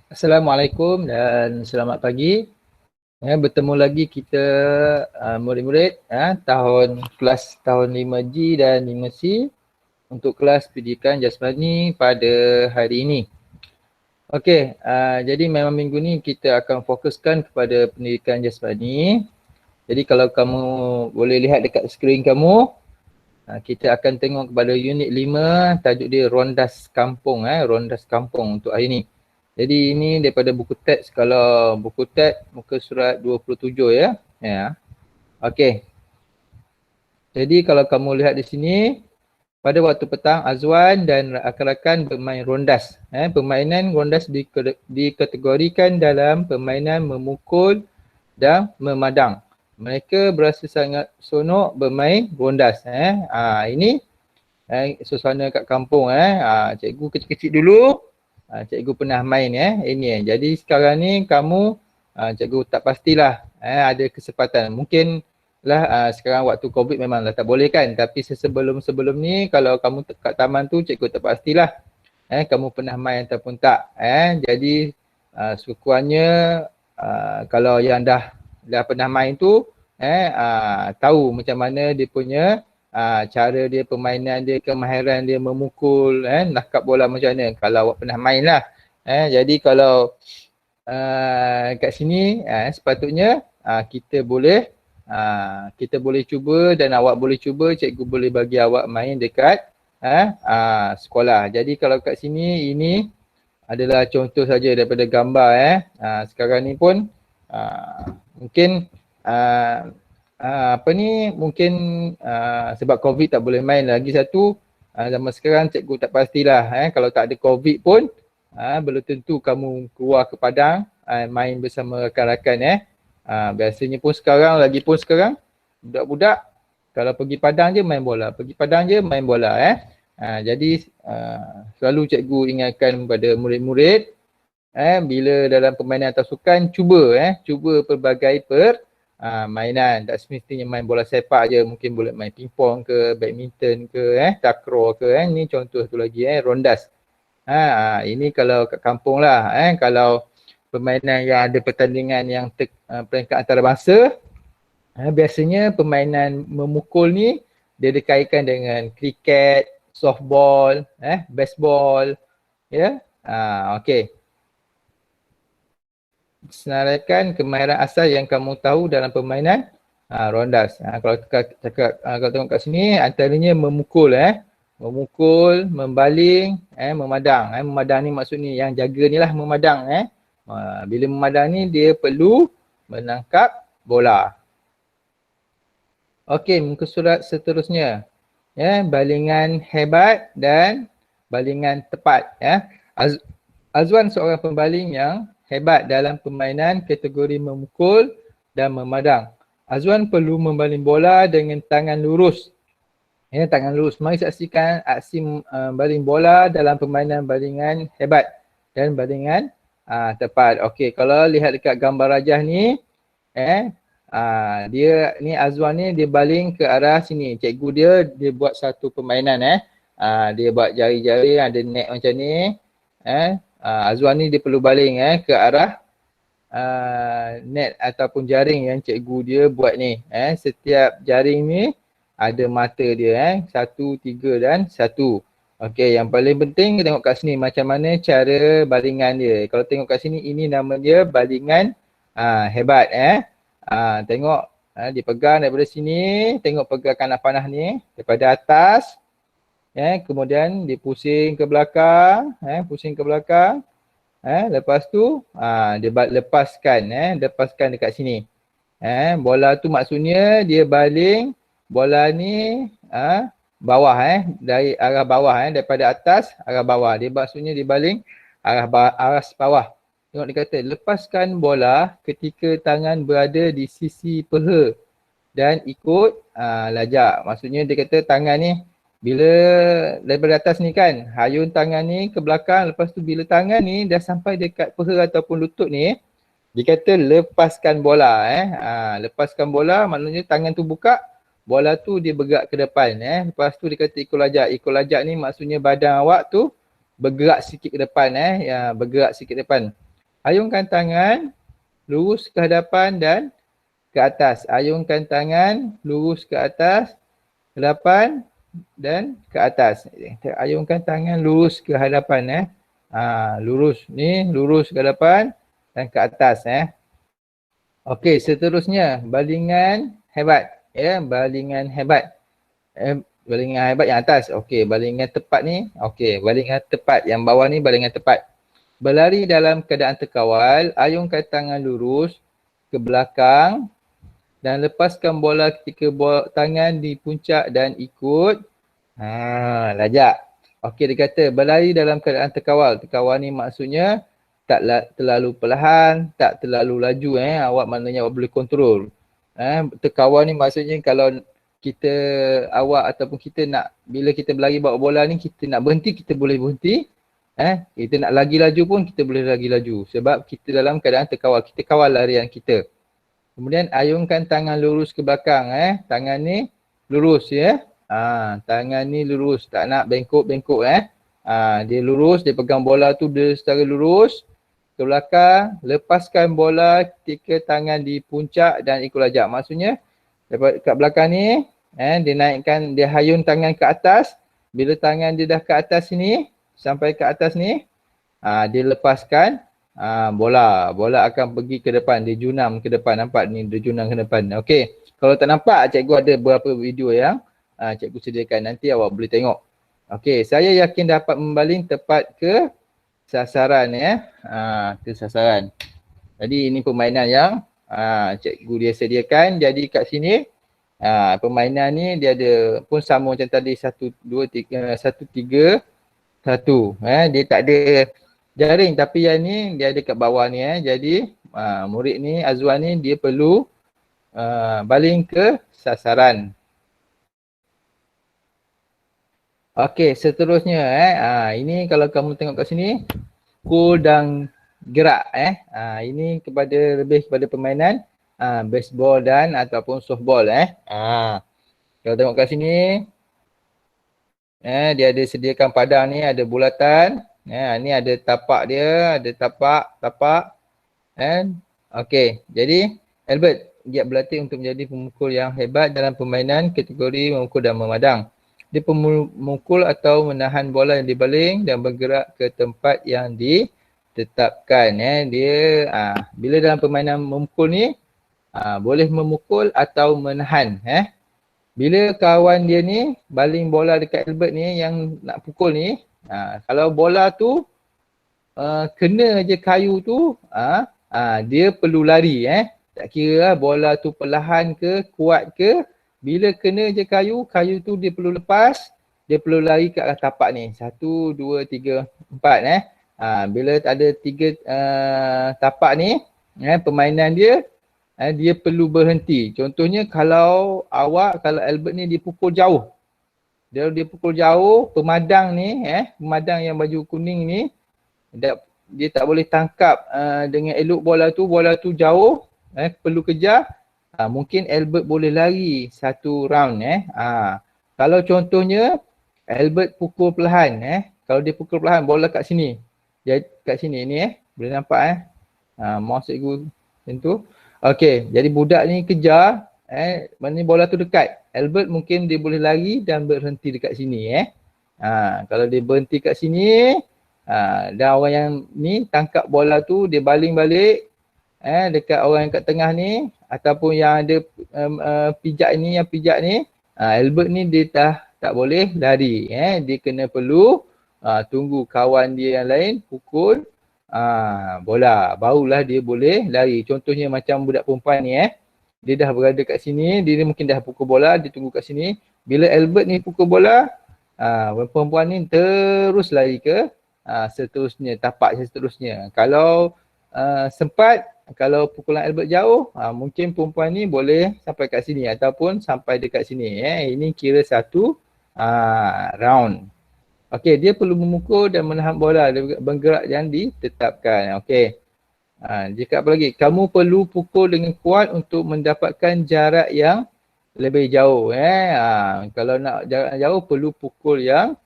Assalamualaikum dan selamat pagi. Bertemu lagi kita murid-murid kelas tahun 5G dan 5C untuk kelas pendidikan jasmani pada hari ini. Okey, jadi memang minggu ni kita akan fokuskan kepada pendidikan jasmani. Jadi kalau kamu boleh lihat dekat skrin kamu, kita akan tengok kepada unit 5, tajuk dia Rondas Kampung, Rondas Kampung untuk hari ni. Jadi ini daripada buku teks, kalau buku teks muka surat 27 ya. Ya. Okey. Jadi kalau kamu lihat di sini, pada waktu petang Azwan dan rakan-rakan bermain rondas. Permainan rondas dikategorikan dalam permainan memukul dan memadang. Mereka berasa sangat seronok bermain rondas. Ini suasana kat kampung. Cikgu kecil-kecil dulu cikgu pernah main ini. Jadi sekarang ni kamu cikgu tak pastilah ada kesempatan. Mungkin lah sekarang waktu COVID memang dah tak boleh kan, tapi sebelum ni kalau kamu kat taman tu cikgu tak pastilah kamu pernah main ataupun tak. Jadi sekurang-kurangnya kalau yang dah pernah main tu tahu macam mana dia punya cara dia, permainan dia, kemahiran dia memukul, nakap bola macam mana kalau awak pernah main lah. Jadi kalau kat sini sepatutnya kita boleh cuba dan awak boleh cuba, cikgu boleh bagi awak main dekat sekolah. Jadi kalau kat sini ini adalah contoh saja daripada gambar sekarang ni pun mungkin mungkin sebab COVID tak boleh main lagi satu. Zaman sekarang cikgu tak pastilah kalau tak ada COVID pun belum tentu kamu keluar ke padang main bersama rakan-rakan biasanya pun sekarang budak-budak kalau pergi padang je main bola, jadi selalu cikgu ingatkan kepada murid-murid bila dalam permainan atau sukan cuba pelbagai mainan. Tak semestinya main bola sepak je, mungkin boleh main pingpong ke, badminton ke, takraw ke. Ni contoh tu lagi rondas. Ini kalau kat kampung lah. Kalau permainan yang ada pertandingan yang peringkat antarabangsa, biasanya permainan memukul ni dia dikaitkan dengan kriket, softball, baseball, ya. Okey. Senaraikan kemahiran asal yang kamu tahu dalam permainan rondas. Kalau tengok kat sini antaranya memukul memukul, membaling, memadang. Memadang ni maksud ni yang jaga ni lah memadang. Bila memadang ni dia perlu menangkap bola. Okey, muka surat seterusnya. Balingan hebat dan balingan tepat. Azwan seorang pembaling yang hebat dalam permainan kategori memukul dan memadang. Azwan perlu membaling bola dengan tangan lurus. Tangan lurus. Mari saksikan aksi baling bola dalam permainan balingan hebat dan balingan tepat. Okey, kalau lihat dekat gambar rajah ni, dia ni Azwan ni dia baling ke arah sini. Cikgu dia buat satu permainan dia buat jari-jari ada net macam ni. Azwan ni dia perlu baling ke arah net ataupun jaring yang cikgu dia buat ni. Setiap jaring ni ada mata dia 1, 3 dan 1. Okey, yang paling penting tengok kat sini macam mana cara balingan dia. Kalau tengok kat sini ini nama dia balingan hebat tengok dia pegang daripada sini, tengok pergerakan panah ni daripada atas. Kemudian dia pusing ke belakang, lepas tu dia lepaskan dekat sini. Bola tu maksudnya dia baling bola ni bawah dari arah bawah daripada atas arah bawah. Dia maksudnya dia baling arah bawah. Tengok dia kata lepaskan bola ketika tangan berada di sisi peha dan ikut lajak. Maksudnya dia kata tangan ni bila daripada atas ni kan, hayun tangan ni ke belakang, lepas tu bila tangan ni dah sampai dekat peha ataupun lutut ni, dia kata lepaskan bola lepaskan bola maknanya tangan tu buka, bola tu dia bergerak ke depan lepas tu dia kata ikut lajak. Ikut lajak ni maksudnya badan awak tu bergerak sikit ke depan bergerak sikit ke depan. Ayunkan tangan lurus ke hadapan dan ke atas. Ayunkan tangan lurus ke atas, ke depan dan ke atas. Ayunkan tangan lurus ke hadapan lurus ni, lurus ke hadapan dan ke atas Okey, seterusnya balingan hebat balingan hebat. Balingan hebat yang atas. Okey, balingan tepat ni. Okey, balingan tepat yang bawah ni balingan tepat. Berlari dalam keadaan terkawal, ayunkan tangan lurus ke belakang dan lepaskan bola ketika tangan di puncak dan ikut. Lajak. Okey, dia kata berlari dalam keadaan terkawal. Terkawal ni maksudnya tak terlalu perlahan, tak terlalu laju awak maknanya awak boleh kontrol. Terkawal ni maksudnya kalau awak ataupun kita nak, bila kita berlari bawa bola ni, kita nak berhenti, kita boleh berhenti. Kita nak lagi laju pun kita boleh lagi laju sebab kita dalam keadaan terkawal, kita kawal larian kita. Kemudian ayunkan tangan lurus ke belakang tangan ni lurus tangan ni lurus, tak nak bengkok-bengkok dia lurus, dia pegang bola tu dia secara lurus ke belakang, lepaskan bola ketika tangan di puncak dan ikut lajak. Maksudnya kat belakang ni dia naikkan, dia hayun tangan ke atas, bila tangan dia dah ke atas sini sampai ke atas ni, dia lepaskan bola. Bola akan pergi ke depan, dia junam ke depan. Nampak ni, dia junam ke depan. Okey, kalau tak nampak, cikgu ada beberapa video yang cikgu sediakan. Nanti awak boleh tengok. Okey, saya yakin dapat membaling tepat ke sasaran ke sasaran. Jadi ini permainan yang cikgu dia sediakan. Jadi kat sini permainan ni dia ada pun sama macam tadi 1, 2, 3, 1, 3, 1. Dia tak ada jaring, tapi yang ni dia ada kat bawah ni Jadi murid ni, Azwan ni, dia perlu baling ke sasaran. Okey, seterusnya ini kalau kamu tengok kat sini, pukul dan gerak ini lebih kepada permainan baseball dan ataupun softball Kalau tengok kat sini dia ada sediakan padang ni, ada bulatan. Ni ada tapak dia, ada tapak. Okey, jadi Albert giat berlatih untuk menjadi pemukul yang hebat dalam permainan kategori memukul dan memadang. Dia pemukul atau menahan bola yang dibaling dan bergerak ke tempat yang ditetapkan. Dia bila dalam permainan memukul ni boleh memukul atau menahan. Bila kawan dia ni baling bola dekat Albert ni yang nak pukul ni, kalau bola tu kena je kayu tu, dia perlu lari Tak kira bola tu perlahan ke, kuat ke, bila kena je kayu tu dia perlu lepas, dia perlu lari ke arah tapak ni. 1, 2, 3, 4 bila ada 3 tapak ni, permainan dia dia perlu berhenti. Contohnya kalau Albert ni dia pukul jauh. Dia pukul jauh, pemadang ni, pemadang yang baju kuning ni, dia tak boleh tangkap dengan elok bola tu jauh, perlu kejar. Mungkin Albert boleh lari 1 round. Kalau contohnya Albert pukul perlahan, kalau dia pukul perlahan, bola kat sini. Kat sini ni boleh nampak mouse cikgu macam tu. Okey, jadi budak ni kejar, mana bola tu dekat. Albert mungkin dia boleh lari dan berhenti dekat sini kalau dia berhenti kat sini, dan orang yang ni tangkap bola tu, dia baling balik dekat orang yang kat tengah ni, ataupun yang ada pijak ni, Albert ni dia tak boleh lari. Dia kena perlu tunggu kawan dia yang lain pukul bola, barulah dia boleh lari. Contohnya macam budak perempuan ni dia dah berada kat sini, dia mungkin dah pukul bola, dia tunggu kat sini. Bila Albert ni pukul bola, perempuan ni terus lari ke seterusnya, tapak seterusnya. Kalau sempat, kalau pukulan Albert jauh, mungkin perempuan ni boleh sampai kat sini ataupun sampai dekat sini. Ini kira 1 round. Okey, dia perlu memukul dan menahan bola, dia bergerak yang ditetapkan. Okey. Jika apa lagi? Kamu perlu pukul dengan kuat untuk mendapatkan jarak yang lebih jauh. Kalau nak jarak jauh perlu pukul yang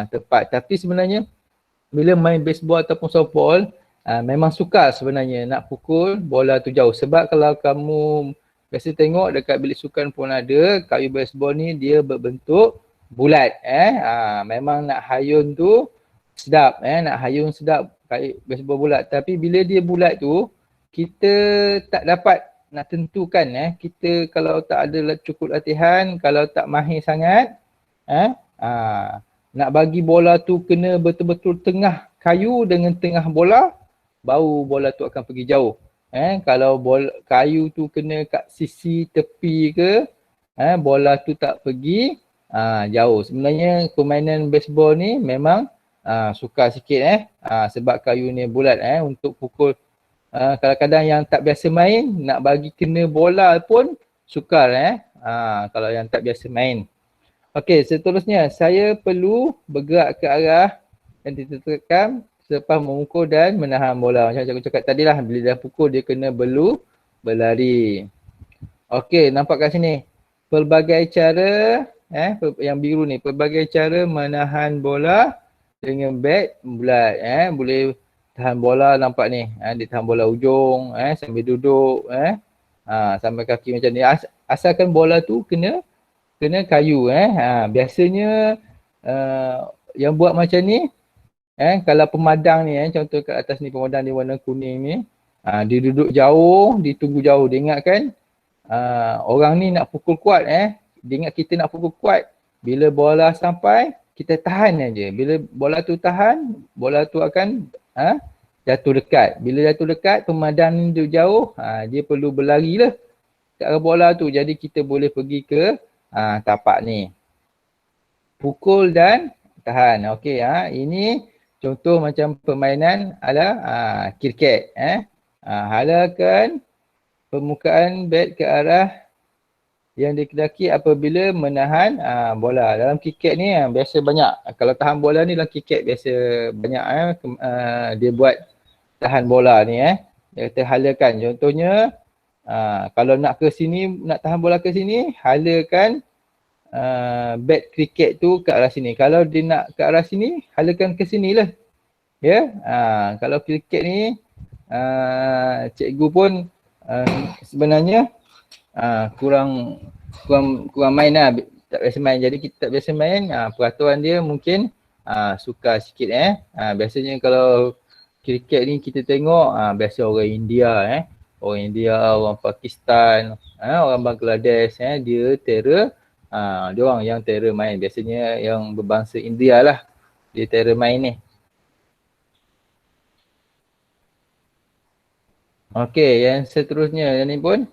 tepat. Tapi sebenarnya bila main baseball ataupun softball, memang sukar sebenarnya nak pukul bola tu jauh. Sebab kalau kamu biasa tengok dekat bilik sukan pun ada, kayu baseball ni dia berbentuk bulat. Memang nak hayun tu sedap, nak hayun sedap kayu baseball bulat. Tapi bila dia bulat tu, kita tak dapat nak tentukan. Kita kalau tak ada cukup latihan, kalau tak mahir sangat, nak bagi bola tu kena betul-betul tengah kayu dengan tengah bola, baru bola tu akan pergi jauh. Kalau bola kayu tu kena kat sisi tepi ke, bola tu tak pergi jauh. Sebenarnya permainan baseball ni memang sukar sikit sebab kayu ni bulat untuk pukul. Kadang-kadang yang tak biasa main nak bagi kena bola pun sukar kalau yang tak biasa main. Okey, seterusnya saya perlu bergerak ke arah yang ditentukan selepas memukul dan menahan bola. Macam aku cakap tadi lah, bila dah pukul dia kena berlari. Okey, nampak kat sini. Pelbagai cara, yang biru ni, pelbagai cara menahan bola dengan bat bulat. Boleh tahan bola, nampak ni. Dia tahan bola ujung, sambil duduk, sampai kaki macam ni. Asalkan bola tu kena kayu. Biasanya yang buat macam ni, kalau pemadang ni, contoh kat atas ni pemadang ni warna kuning ni, dia duduk jauh, dia tunggu jauh. Dia ingat kan orang ni nak pukul kuat. Dia ingat kita nak pukul kuat. Bila bola sampai, kita tahan aja. Bila bola tu tahan, bola tu akan jatuh dekat. Bila jatuh dekat, pemadang ni duduk jauh, dia perlu berlari lah ke arah bola tu. Jadi kita boleh pergi ke tapak ni. Pukul dan tahan. Okey, ini contoh macam permainan ala kriket. Halakan permukaan bat ke arah yang dikehendaki apabila menahan bola. Dalam kriket ni biasa banyak. Kalau tahan bola ni dalam kriket biasa banyak dia buat tahan bola ni. Dia kata halakan. Contohnya kalau nak ke sini, nak tahan bola ke sini, halakan bat kriket tu ke arah sini. Kalau dia nak ke arah sini, halakan ke sini lah. Ya, kalau kriket ni cikgu pun sebenarnya kurang main lah, tak biasa main. Jadi kita tak biasa main, peraturan dia mungkin sukar sikit. Biasanya kalau kriket ni kita tengok biasa orang India, orang India, orang Pakistan, orang Bangladesh, dia terror. Dia orang yang terror main. Biasanya yang berbangsa India lah dia terror main ni. Okey, yang seterusnya yang ni pun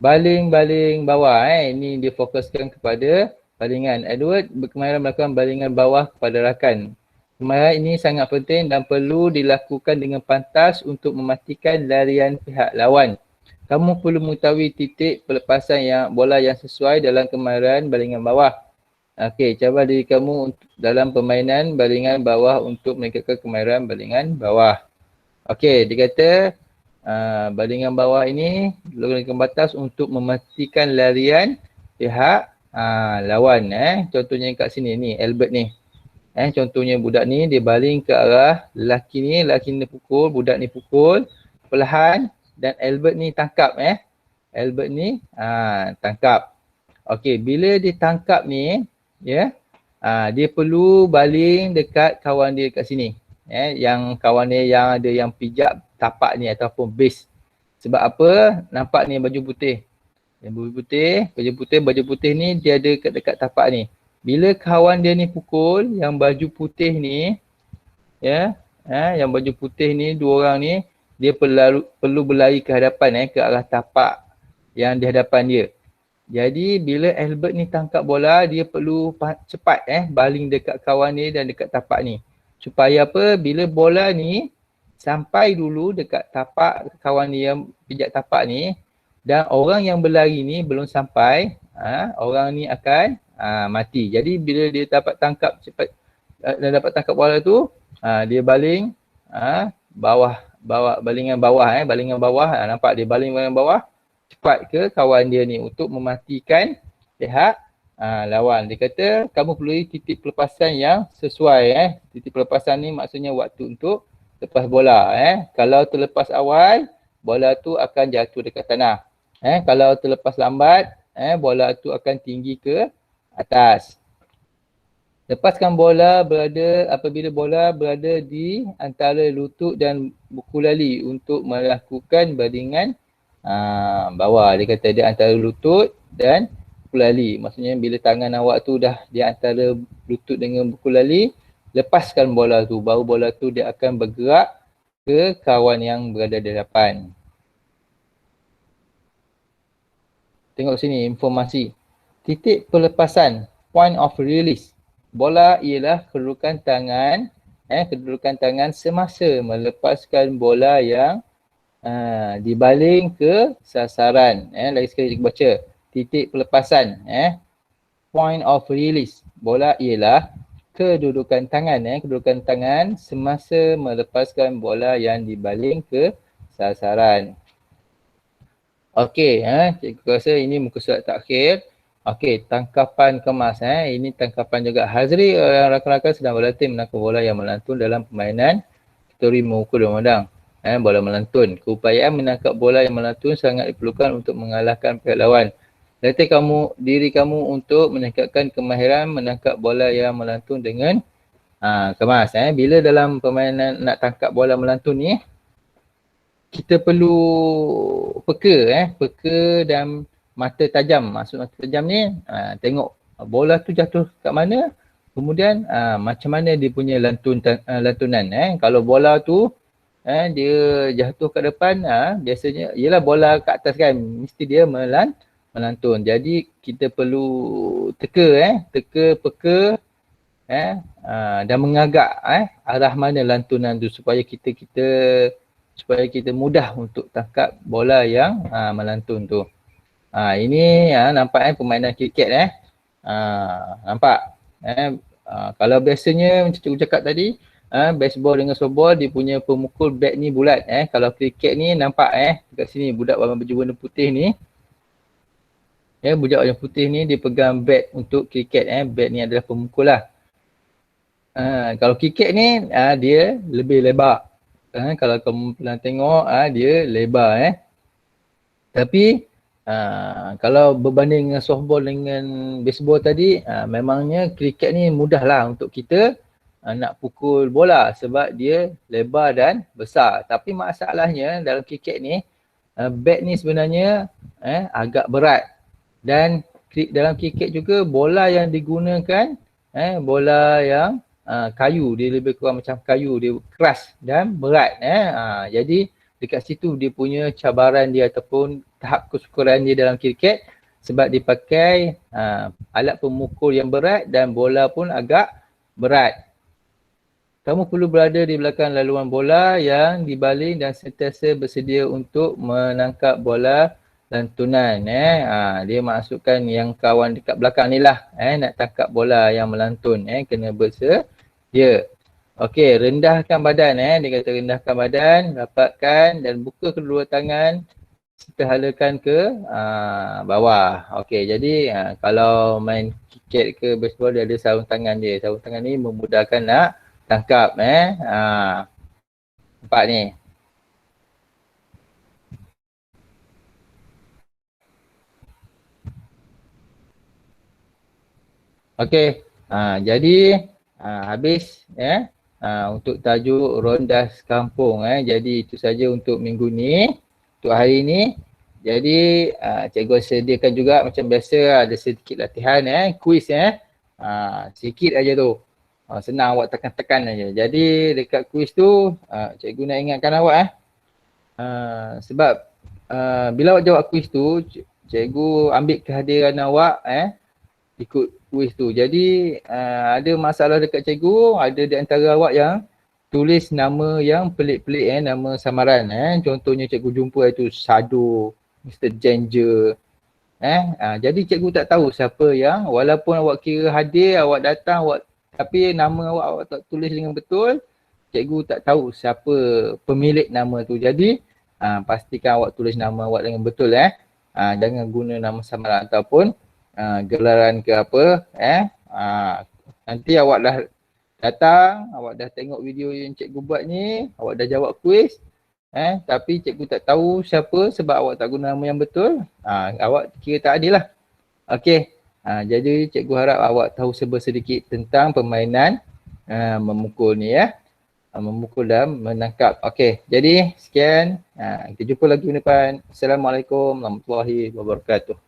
baling-baling bawah. Ini dia fokuskan kepada balingan. Edward berkemahiran melakukan balingan bawah kepada rakan. Kemahiran ini sangat penting dan perlu dilakukan dengan pantas untuk memastikan larian pihak lawan. Kamu perlu mengetahui titik pelepasan bola yang sesuai dalam kemahiran balingan bawah. Okey, cabar diri kamu dalam permainan balingan bawah untuk meningkatkan kemahiran balingan bawah. Okey, dia kata balingan bawah ini dengan batas untuk memastikan larian pihak lawan. Contohnya kat sini ni, Albert ni. Contohnya budak ni dia baling ke arah lelaki ni pukul, budak ni pukul perlahan dan Albert ni tangkap. Albert ni tangkap. Okey, bila dia tangkap ni, dia perlu baling dekat kawan dia kat sini. Yang kawan dia yang ada yang pijak tapak ni ataupun base. Sebab apa? Nampak ni baju putih. Baju putih ni dia ada dekat tapak ni. Bila kawan dia ni pukul, yang baju putih ni, yang baju putih ni, dua orang ni, dia perlu berlari ke hadapan, ke arah tapak yang di hadapan dia. Jadi bila Albert ni tangkap bola, dia perlu cepat baling dekat kawan ni dan dekat tapak ni. Supaya apa? Bila bola ni sampai dulu dekat tapak kawan ni yang pijak tapak ni dan orang yang berlari ni belum sampai, orang ni akan mati. Jadi bila dia dapat tangkap cepat dan dapat tangkap bola tu, dia baling balingan bawah, nampak dia baling bawah cepat ke kawan dia ni untuk mematikan pihak lawan. Dia kata kamu perlu titik pelepasan yang sesuai. Titik pelepasan ni maksudnya waktu untuk lepas bola. Kalau terlepas awal, bola tu akan jatuh dekat tanah. Kalau terlepas lambat, bola tu akan tinggi ke atas. Lepaskan bola apabila bola berada di antara lutut dan buku lali untuk melakukan baringan bawah. Dia kata dia antara lutut dan buku lali. Maksudnya bila tangan awak tu dah di antara lutut dengan buku lali, lepaskan bola tu. Baru bola tu dia akan bergerak ke kawan yang berada di depan. Tengok sini informasi. Titik pelepasan, point of release. Bola ialah kedudukan tangan semasa melepaskan bola yang dibaling ke sasaran. Lagi sekali kita baca. Titik pelepasan, point of release. Bola ialah kedudukan tangan semasa melepaskan bola yang dibaling ke sasaran. Okey, cikgu rasa ini muka surat takhir. Okey, tangkapan kemas. Ini tangkapan juga. Hazri rakan-rakan sedang berlatih menangkap bola yang melantun dalam permainan teori mengukur dan memandang. Bola melantun. Keupayaan menangkap bola yang melantun sangat diperlukan untuk mengalahkan pihak lawan. Latih diri kamu untuk meningkatkan kemahiran menangkap bola yang melantun dengan kemas. Bila dalam permainan nak tangkap bola melantun ni, kita perlu peka dan mata tajam. Maksud mata tajam ni, tengok bola tu jatuh kat mana, kemudian macam mana dia punya lantunan. Kalau bola tu dia jatuh kat depan, biasanya, yelah bola kat atas kan, mesti dia melantun. Jadi kita perlu teka, peka, dan mengagak arah mana lantunan tu supaya kita mudah untuk tangkap bola yang melantun tu. Ini nampak permainan kriket nampak. Kalau biasanya macam cikgu cakap tadi, baseball dengan softball dia punya pemukul bat ni bulat. Kalau kriket ni nampak dekat sini budak baju warna putih ni. Budak warna putih ni dia pegang bat untuk kriket. Bat ni adalah pemukul lah. Kalau kriket ni dia lebih lebar. Kalau kamu pernah tengok dia lebar tapi kalau berbanding dengan softball dengan baseball tadi, memangnya kriket ni mudah lah untuk kita nak pukul bola sebab dia lebar dan besar. Tapi masalahnya dalam kriket ni, bat ni sebenarnya agak berat. Dan dalam kriket juga bola yang digunakan bola yang kayu, dia lebih kurang macam kayu, dia keras dan berat. Jadi dekat situ dia punya cabaran dia ataupun tahap kesukaran dia dalam kriket sebab dipakai alat pemukul yang berat dan bola pun agak berat. Kamu perlu berada di belakang laluan bola yang dibaling dan sentiasa bersedia untuk menangkap bola lantunan. Dia masukkan yang kawan dekat belakang ni lah. Nak tangkap bola yang melantun. Kena bersedia. Okey, rendahkan badan. Dia kata rendahkan badan, rapatkan dan buka kedua tangan serta halakan ke bawah. Okey, jadi kalau main kriket ke baseball dia ada sarung tangan dia. Sarung tangan ni memudahkan nak tangkap. Nampak ni. Okey, jadi habis untuk tajuk Rondas Kampung. Jadi itu saja untuk minggu ni, untuk hari ni. Jadi cikgu sediakan juga macam biasa ada sedikit latihan kuis sikit aja tu. Senang awak tekan-tekan aja. Jadi dekat kuis tu cikgu nak ingatkan awak sebab bila awak jawab kuis tu, cikgu ambil kehadiran awak ikut kuis tu. Jadi ada masalah dekat cikgu, ada di antara awak yang tulis nama yang pelik-pelik nama samaran. Contohnya cikgu jumpa itu Sado, Mr. Danger. Jadi cikgu tak tahu siapa yang, walaupun awak kira hadir, awak datang, tapi nama awak tak tulis dengan betul, cikgu tak tahu siapa pemilik nama tu. Jadi pastikan awak tulis nama awak dengan betul. Jangan guna nama samaran ataupun gelaran ke apa. Nanti awak datang, awak dah tengok video yang cikgu buat ni, awak dah jawab kuis, tapi cikgu tak tahu siapa sebab awak tak guna nama yang betul, awak kira tak adil lah. Okey, jadi cikgu harap awak tahu sedikit tentang permainan memukul ni ya. Memukul dan menangkap. Okey, jadi sekian. Kita jumpa lagi minggu depan. Assalamualaikum warahmatullahi wabarakatuh.